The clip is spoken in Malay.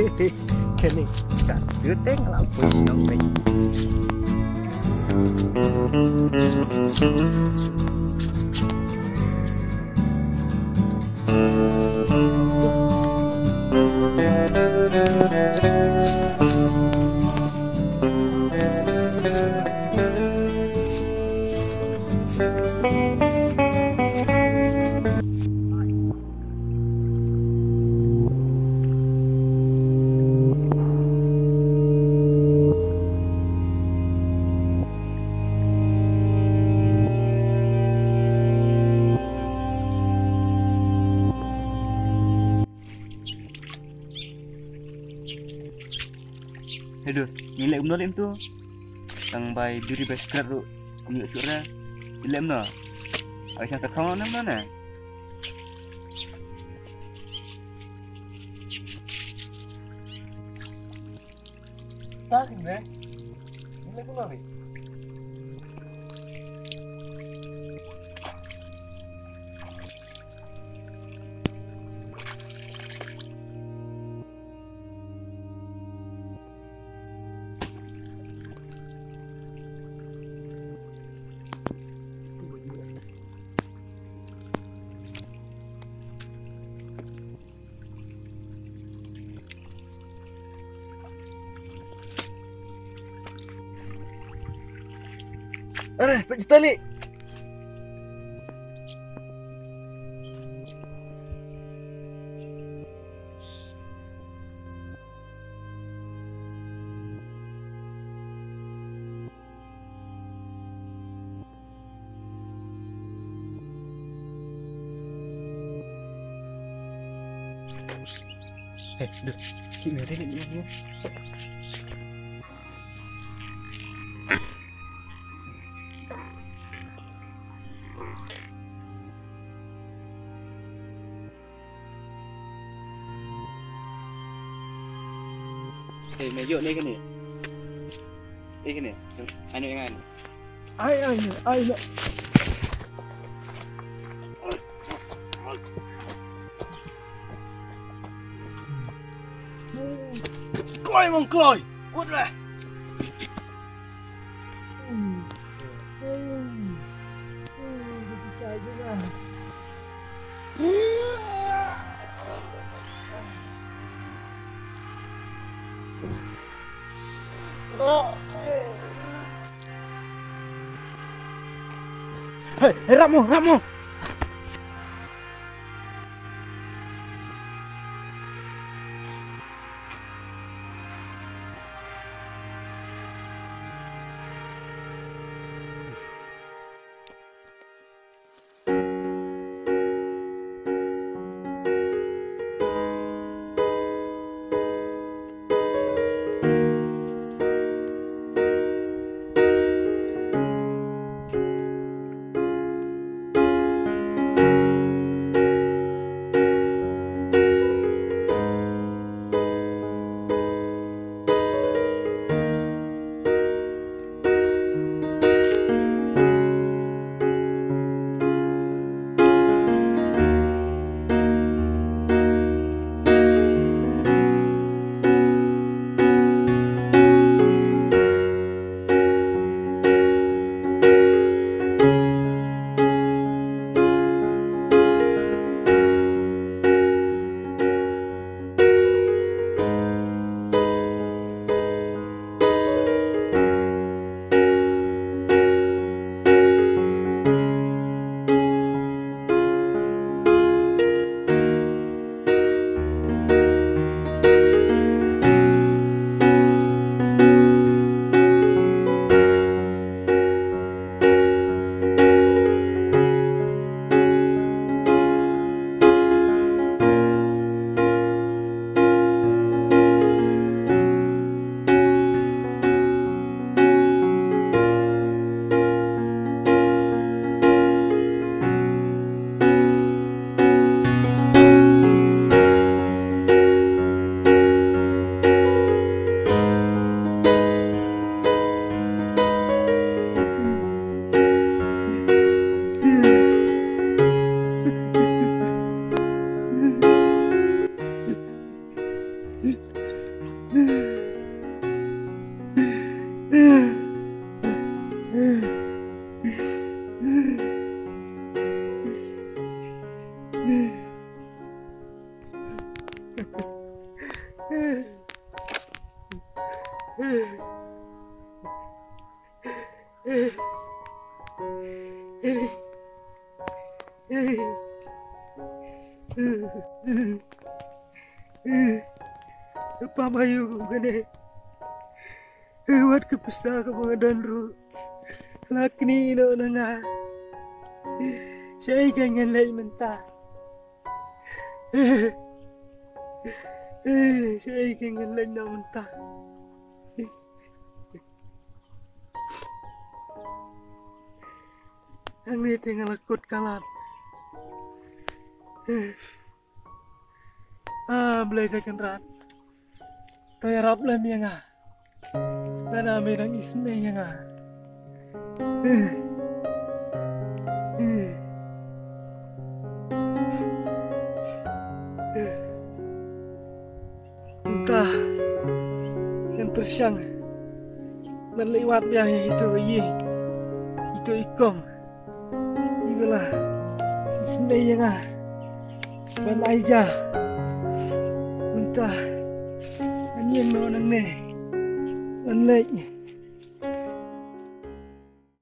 Kini satu teng lampu sampai. Aduh, nilai umno tu. Tang bay biri beskar ru ni sura. Nilai umno. Aisyah tak kawan mana? Tak ni. Ini pun lagi. Aduh, Pak Jutali. Duh, gimana ni? Mejo ni kini. Kini. Anu yang anu. Ay. Kloy mong kloy. What lah? Bisa aja lah. Hei, Ramu. Pamayu gane wat kepesa ka mga danro lakni no nga siya ganyan lay menta siya ganyan lay na menta ang niti nga lakot kalan belai takan rat toy rap lam yang dan ame nang isme yang entah yang tersyang melewat yang itu itu ikom itulah isme yang dan aja entah anjing no nang ne an lek